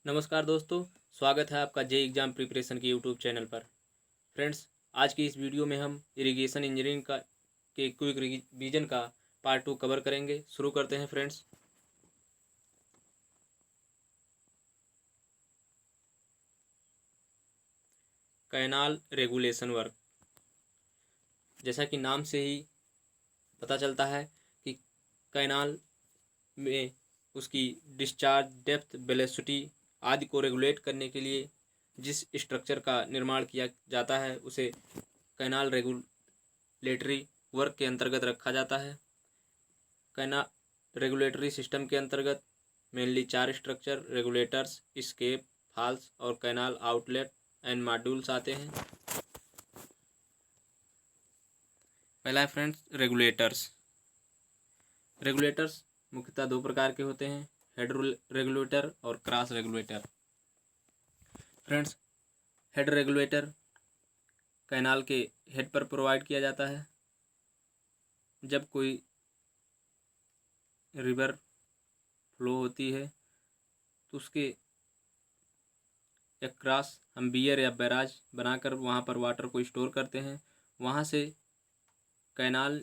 नमस्कार दोस्तों, स्वागत है आपका जे एग्ज़ाम प्रिपरेशन के यूट्यूब चैनल पर। फ्रेंड्स, आज की इस वीडियो में हम इरिगेशन इंजीनियरिंग का के क्विक रिवीजन का पार्ट 2 कवर करेंगे। शुरू करते हैं फ्रेंड्स। कैनाल रेगुलेशन वर्क, जैसा कि नाम से ही पता चलता है कि कैनाल में उसकी डिस्चार्ज डेप्थ, वेलोसिटी आदि को रेगुलेट करने के लिए जिस स्ट्रक्चर का निर्माण किया जाता है उसे कैनाल रेगुलेटरी वर्क के अंतर्गत रखा जाता है। कैनाल रेगुलेटरी सिस्टम के अंतर्गत mainly 4 structure regulators, escape, falls और कैनाल आउटलेट एंड मॉड्यूल्स आते हैं। पहला है फ्रेंड्स रेगुलेटर्स। रेगुलेटर्स मुख्यतः 2 प्रकार के होते हैं, हेड रेगुलेटर और cross regulator. Friends, head regulator canal के हेड पर प्रोवाइड किया जाता है। जब कोई रिवर फ्लो होती है तो उसके क्रॉस हम बियर या बैराज बनाकर वहाँ पर वाटर को स्टोर करते हैं। वहाँ से कैनाल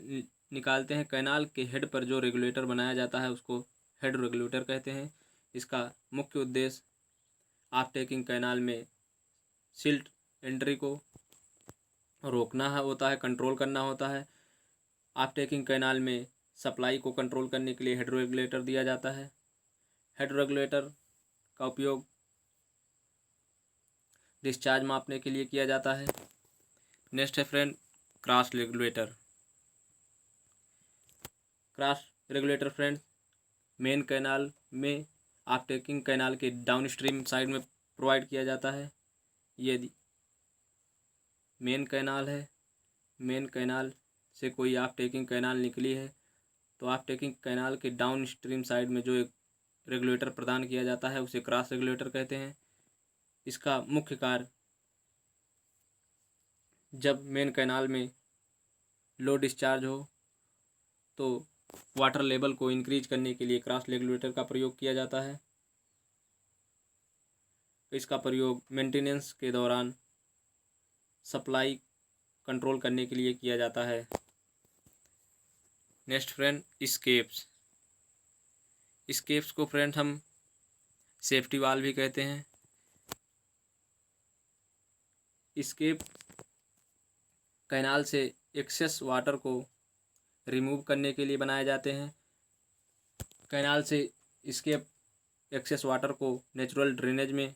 निकालते हैं। कैनाल के हेड पर जो रेगुलेटर बनाया जाता है उसको हेड रेगुलेटर कहते हैं। इसका मुख्य उद्देश्य आप टेकिंग कैनाल में सिल्ट एंट्री को रोकना होता है, कंट्रोल करना होता है। आप टेकिंग कैनाल में सप्लाई को कंट्रोल करने के लिए हेड रेगुलेटर दिया जाता है। हेड रेगुलेटर का उपयोग डिस्चार्ज मापने के लिए किया जाता है। नेक्स्ट है friend cross regulator. Cross regulator friend main canal में आप टेकिंग कैनाल के डाउन स्ट्रीम साइड में प्रोवाइड किया जाता है। यदि मेन कैनाल है, मेन कैनाल से कोई आप टेकिंग कैनाल निकली है तो आप टेकिंग कैनाल के डाउन स्ट्रीम साइड में जो एक रेगुलेटर प्रदान किया जाता है उसे क्रॉस रेगुलेटर कहते हैं। इसका मुख्य कार्य जब मेन कैनाल में लो डिस्चार्ज हो तो वाटर लेवल को इंक्रीज करने के लिए क्रॉस रेगुलेटर का प्रयोग किया जाता है। इसका प्रयोग मेंटेनेंस के दौरान सप्लाई कंट्रोल करने के लिए किया जाता है। Next friend scapes. स्केप्स को फ्रेंड हम सेफ्टी वाल भी कहते हैं। स्केप कैनाल से एक्सेस वाटर को रिमूव करने के लिए बनाए जाते हैं। कैनाल से स्केप एक्सेस वाटर को नेचुरल ड्रेनेज में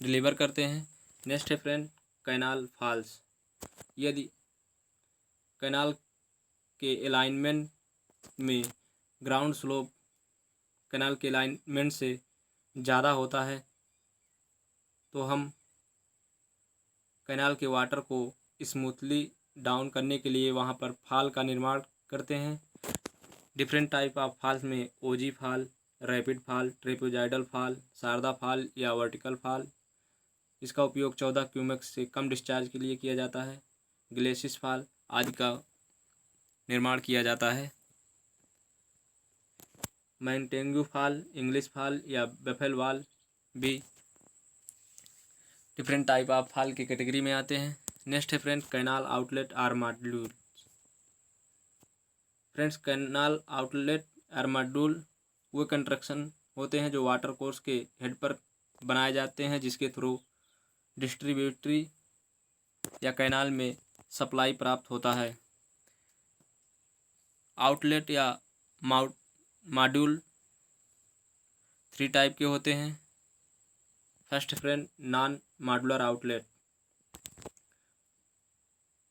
डिलीवर करते हैं। नेक्स्ट है फ्रेंड कैनाल फॉल्स। यदि कैनाल के अलाइनमेंट में ग्राउंड स्लोप कैनाल के अलाइनमेंट से ज़्यादा होता है तो हम कैनाल के वाटर को स्मूथली डाउन करने के लिए वहाँ पर फाल का निर्माण करते हैं। डिफरेंट टाइप ऑफ फॉल्स में ogee fall, rapid fall, trapezoidal fall, Sarda fall या वर्टिकल फॉल। इसका उपयोग 14 क्यूमेक से कम डिस्चार्ज के लिए किया जाता है। ग्लेसिस फॉल आदि का निर्माण किया जाता है। मैंटेंग्यू फॉल, इंग्लिश फॉल या बफेल वॉल भी डिफरेंट टाइप ऑफ फॉल की कैटेगरी में आते हैं। नेक्स्ट है friends canal outlet or module. Friends, canal outlet or module वो कंस्ट्रक्शन होते हैं जो वाटर कोर्स के हेड पर बनाए जाते हैं जिसके थ्रू डिस्ट्रीब्यूटरी या कैनाल में सप्लाई प्राप्त होता है। आउटलेट या मॉड्यूल 3 टाइप के होते हैं। First friend non modular outlet,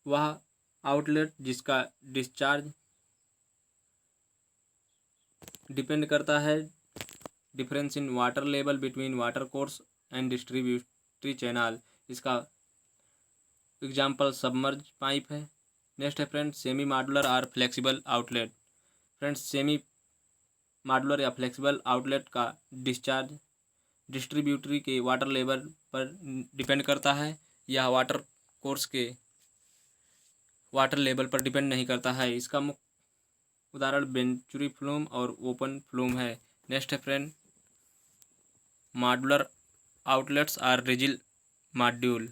वह आउटलेट जिसका डिस्चार्ज डिपेंड करता है difference in water level between water course and distributary channel. इसका एग्जांपल सबमर्ज पाइप है। नेक्स्ट है फ्रेंड सेमी मॉड्यूलर और flexible outlet. Friends, semi modular या फ्लेक्सिबल आउटलेट का डिस्चार्ज डिस्ट्रीब्यूटरी के वाटर लेवल पर डिपेंड करता है। यह वाटर कोर्स के वाटर लेवल पर डिपेंड नहीं करता है। इसका मुख्य उदाहरण वेंचुरी फ्लूम और ओपन फ्लूम है। नेक्स्ट है friend modular outlets or rigid module.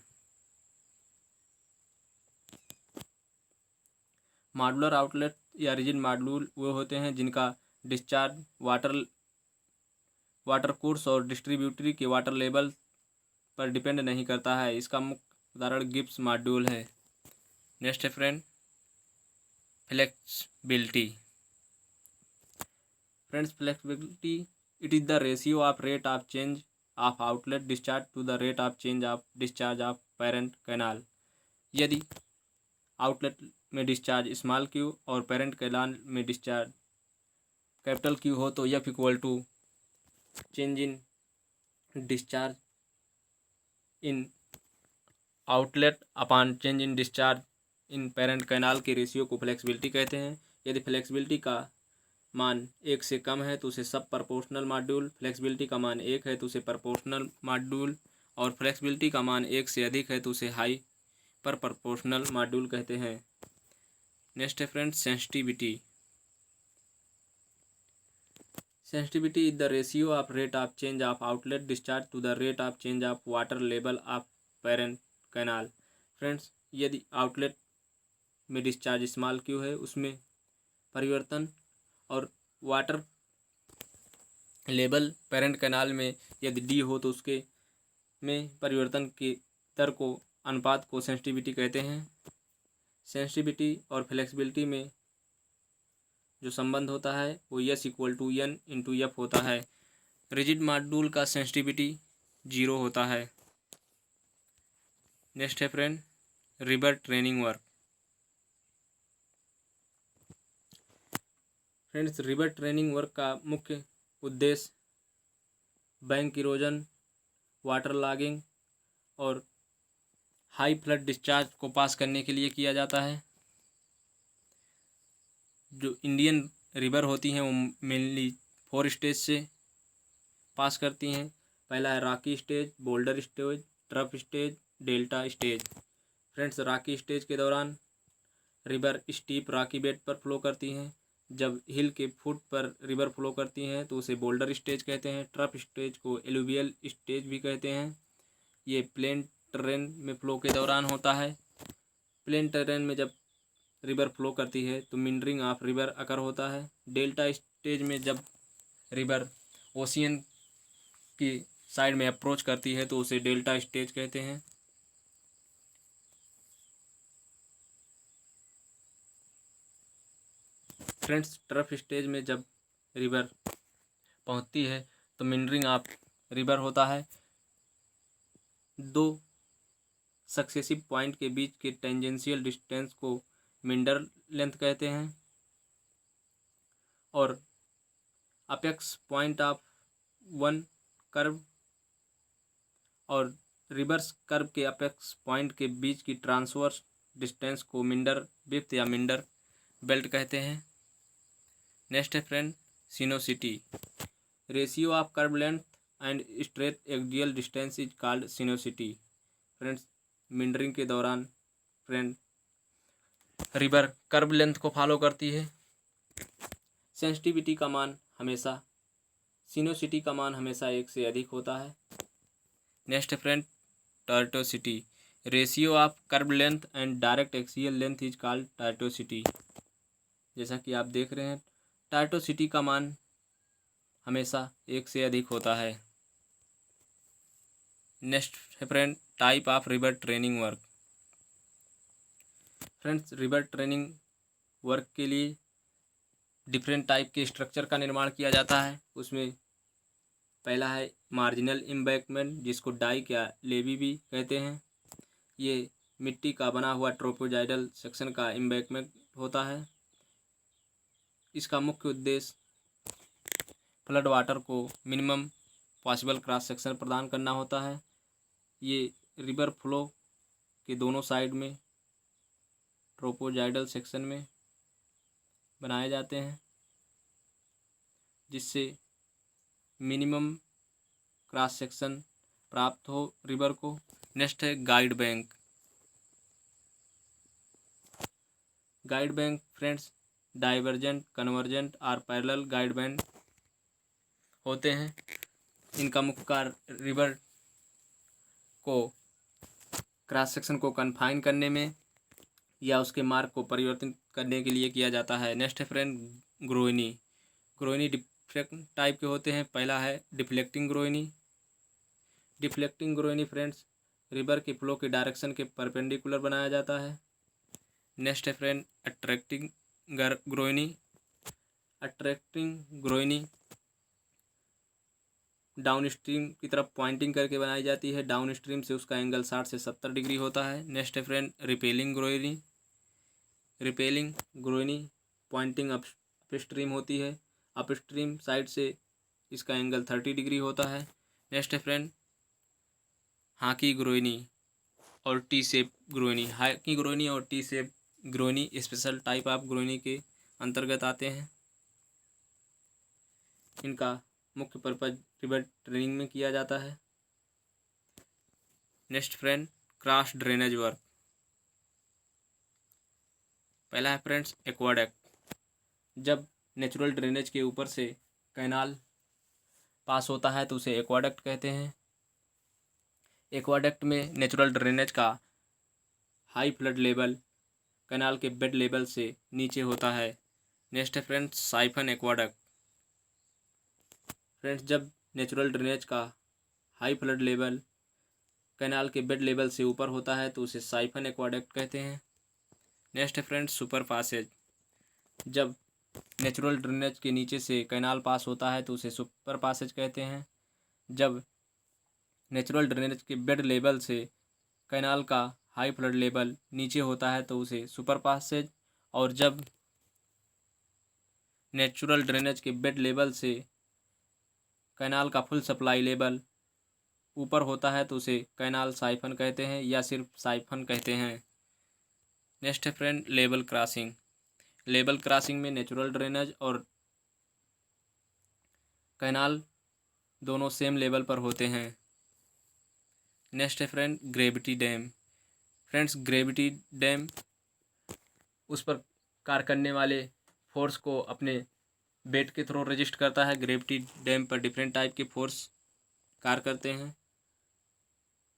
Modular outlet या रिजिड मॉड्यूल वो होते हैं जिनका डिस्चार्ज वाटर कोर्स और डिस्ट्रीब्यूटरी के वाटर लेवल पर डिपेंड नहीं करता है। इसका मुख्य उदाहरण गिब्स मॉड्यूल है। नेक्स्ट है friend flexibility. Friends flexibility it is the ratio of rate of change of outlet discharge to the rate of change of discharge of parent canal. यदि आउटलेट में डिस्चार्ज स्मॉल क्यू और parent canal में discharge capital Q हो तो F equal to change in discharge in outlet upon change in discharge in parent canal के ratio को flexibility कहते हैं। यदि फ्लेक्सिबिलिटी का मान 1 से कम है तो उसे सब प्रोपोर्शनल मॉड्यूल, फ्लेक्सिबिलिटी का मान 1 है तो उसे प्रोपोर्शनल मॉड्यूल, और फ्लेक्सिबिलिटी का मान 1 से अधिक है तो उसे हाई पर प्रोपोर्शनल मॉड्यूल कहते हैं। नेक्स्ट है friends sensitivity. Sensitivity is the ratio of rate of change of outlet discharge to the rate of change of water level of parent canal. Friends यदि आउटलेट में डिस्चार्ज स्मॉल क्यू है उसमें परिवर्तन और water level parent canal में यदि D हो तो उसके में परिवर्तन की दर को अनुपात को सेंसिटिविटी कहते हैं। सेंसिटिविटी और फ्लेक्सिबिलिटी में जो संबंध होता है वो S equal to N into F होता है। रिजिड मॉड्यूल का सेंसिटिविटी 0 होता है। नेक्स्ट है friend river training work. Friends river training work का मुख्य उद्देश्य बैंक इरोजन, वाटर लॉगिंग और हाई फ्लड डिस्चार्ज को पास करने के लिए किया जाता है। जो इंडियन रिवर होती हैं वो मेनली 4 स्टेज से पास करती हैं। पहला है Rocky stage, boulder stage, trough stage, delta stage. Friends Rocky stage के दौरान रिवर स्टीप रॉकी बेड पर फ्लो करती हैं। जब हिल के फुट पर रिवर फ्लो करती हैं तो उसे बोल्डर स्टेज कहते हैं। ट्रफ स्टेज को एलुवियल स्टेज भी कहते हैं। ये प्लेन टेरेन में फ्लो के दौरान होता है। प्लेन टेरेन में जब रिवर फ्लो करती है तो मिंडरिंग ऑफ रिवर अकर होता है। डेल्टा स्टेज में जब रिवर ओशियन की साइड में अप्रोच करती है तो उसे डेल्टा स्टेज कहते हैं। फ्रेंड्स ट्रफ स्टेज में जब रिवर पहुंचती है तो मिंडरिंग ऑफ रिवर होता है। 2 सक्सेसिव पॉइंट के बीच के टेंजेंशियल डिस्टेंस को मिंडर लेंथ कहते हैं और apex point of one curve और रिवर्स कर्व के अपेक्स पॉइंट के बीच की ट्रांसवर्स डिस्टेंस को मिंडर विड्थ या मिंडर बेल्ट कहते हैं। नेक्स्ट है friend sinuosity. Ratio of curve length and straight axial distance is called sinuosity. Friends meandering के दौरान फ्रेंड रिवर कर्व लेंथ को फॉलो करती है। सेंसिटिविटी का मान हमेशा सिनोसिटी का मान हमेशा 1 से अधिक होता है। Next friend tortuosity. Ratio of curve length and direct axial length is called tortuosity. जैसा कि आप देख रहे हैं टार्टोसिटी का मान हमेशा 1 से अधिक होता है। नेक्स्ट है friend type of river training work. Friends river training work के लिए डिफरेंट टाइप के स्ट्रक्चर का निर्माण किया जाता है। उसमें पहला है मार्जिनल एम्बैंकमेंट जिसको डाइक या लेवी भी कहते हैं। ये मिट्टी का बना हुआ ट्रोपोजाइडल सेक्शन का एम्बैंकमेंट होता है। इसका मुख्य उद्देश्य फ्लड वाटर को मिनिमम पॉसिबल क्रॉस सेक्शन प्रदान करना होता है। ये रिवर फ्लो के दोनों साइड में ट्रोपोजाइडल सेक्शन में बनाए जाते हैं जिससे मिनिमम क्रॉस सेक्शन प्राप्त हो रिवर को। नेक्स्ट है guide bank. Guide bank friends divergent, convergent और पैरेलल गाइड बैंक होते हैं। इनका मुख्य कार्य रिवर को क्रॉस सेक्शन को कन्फाइन करने में या उसके मार्ग को परिवर्तन करने के लिए किया जाता है। नेक्स्ट है friend groyne. Groyne different type के होते हैं। पहला है deflecting groyne. Deflecting groyne friends river के फ्लो के डायरेक्शन के परपेंडिकुलर बनाया जाता है। नेक्स्ट है friend attracting groyne. Attracting groyne downstream की तरफ पॉइंटिंग करके बनाई जाती है। डाउन स्ट्रीम से उसका एंगल 60 से 70 डिग्री होता है। नेक्स्ट है friend repelling groyne. Repelling groyne pointing upstream होती है। अप स्ट्रीम साइड से इसका एंगल 30 डिग्री होता है। नेक्स्ट है फ्रेंड हाकी ग्रोइनी और T shape groyne. Hockey groyne और T shape groyne special type of groyne के अंतर्गत आते हैं। इनका मुख्य पर्पज रिवर ट्रेनिंग में किया जाता है। Next friend cross drainage work. पहला है फ्रेंड्स एक्वाडक्ट। जब नेचुरल ड्रेनेज के ऊपर से कैनाल पास होता है तो उसे एक्वाडक्ट कहते हैं। एक्वाडक्ट में नेचुरल ड्रेनेज का हाई फ्लड लेवल कैनाल के बेड लेवल से नीचे होता है। नेक्स्ट है फ्रेंड्स साइफन एक्वाडक्ट। फ्रेंड्स जब नेचुरल ड्रेनेज का हाई फ्लड लेवल कैनाल के बेड लेवल से ऊपर होता है तो उसे साइफन एक्वाडक्ट कहते हैं। नेक्स्ट है फ्रेंड्स सुपर पासेज। जब नेचुरल ड्रेनेज के नीचे से कैनाल पास होता है तो उसे सुपर पासेज कहते हैं। जब नेचुरल ड्रेनेज के बेड लेवल से कैनाल का हाई फ्लड लेवल नीचे होता है तो उसे सुपर पासेज, और जब नेचुरल ड्रेनेज के बेड लेवल से कैनाल का फुल सप्लाई लेवल ऊपर होता है तो उसे कैनाल साइफन कहते हैं या सिर्फ साइफन कहते हैं। नेक्स्ट है friend level crossing. Level crossing में नेचुरल ड्रेनेज और कैनाल दोनों सेम लेवल पर होते हैं। नेक्स्ट है friend gravity dam. Friends gravity dam उस पर कार्य करने वाले फोर्स को अपने वेट के थ्रू रजिस्ट करता है। ग्रेविटी डैम पर डिफरेंट टाइप के फोर्स कार्य करते हैं।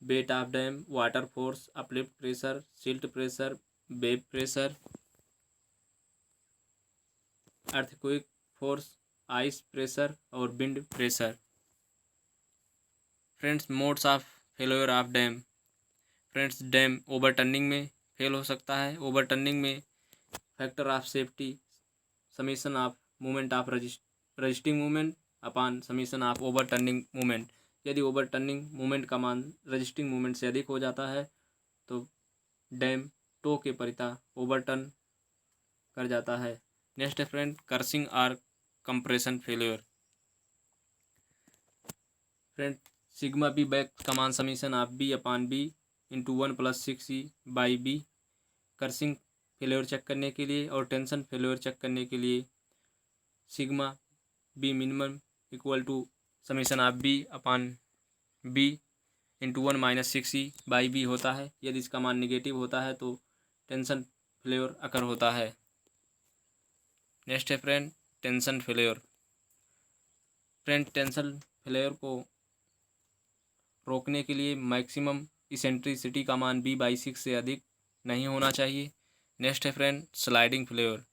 Weight of dam, water force, uplift pressure, silt pressure, wave pressure, earthquake force, ice pressure और wind pressure. Friends modes of failure of dam. Friends dam overturning में fail हो सकता है। ओवरटर्निंग में factor of safety summation of movement of resisting movement upon summation of overturning movement. यदि overturning movement का मान resisting movement से अधिक हो जाता है तो डैम टो के परिता ओवरटर्न कर जाता है। नेक्स्ट है फ्रेंड कर्सिंग और compression failure. Friend sigma B back का मान summation of B upon B into 1+6E/B। Crushing failure check करने के लिए और टेंशन फेलियर चेक करने के लिए sigma B minimum equal to summation of B upon B into 1-6E/B होता है। यदि इसका मान निगेटिव होता है तो टेंशन फेलियर अकर होता है। नेक्स्ट है friend tension failure. Friend tension failure को रोकने के लिए मैक्सिमम इसेंट्रिसिटी का मान B/6 से अधिक नहीं होना चाहिए। नेक्स्ट है friend sliding failure.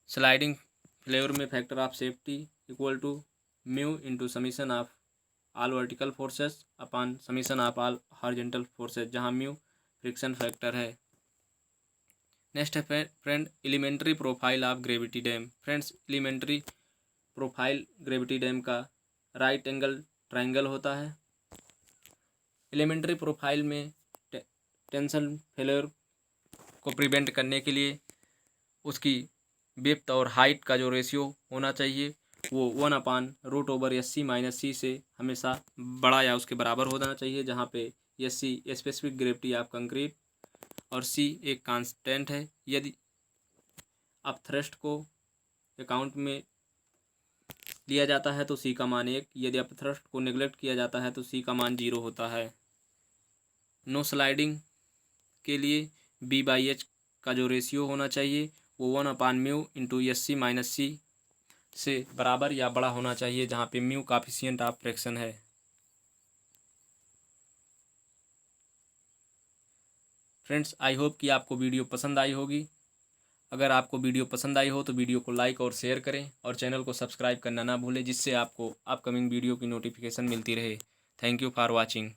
Sliding failure में factor of safety equal to mu into summation of all vertical forces upon summation of all horizontal forces, जहां म्यू फ्रिक्शन फैक्टर है। नेक्स्ट है friend elementary profile of gravity dam. Friends elementary profile gravity dam का right angle triangle होता है। Elementary profile में tension failure को prevent करने के लिए उसकी विड्थ और हाइट का जो रेशियो होना चाहिए वो 1/√/SC-C से हमेशा बड़ा या उसके बराबर होना चाहिए, जहाँ पे SC specific gravity of concrete और C एक कांस्टेंट है। यदि आप थ्रस्ट को अकाउंट में लिया जाता है तो C का मान 1, यदि आप थ्रस्ट को नेग्लेक्ट किया जाता है तो C का मान 0 होता है। नो स्लाइडिंग के लिए B/H का जो रेशियो होना चाहिए वो 1/μ इंटू SC-C से बराबर या बड़ा होना चाहिए, जहाँ पे म्यू कोएफिशिएंट ऑफ फ्रैक्शन है। फ्रेंड्स, आई होप कि आपको वीडियो पसंद आई होगी। अगर आपको वीडियो पसंद आई हो तो वीडियो को लाइक और शेयर करें और चैनल को सब्सक्राइब करना ना भूलें, जिससे आपको अपकमिंग वीडियो की नोटिफिकेशन मिलती रहे। Thank you for watching.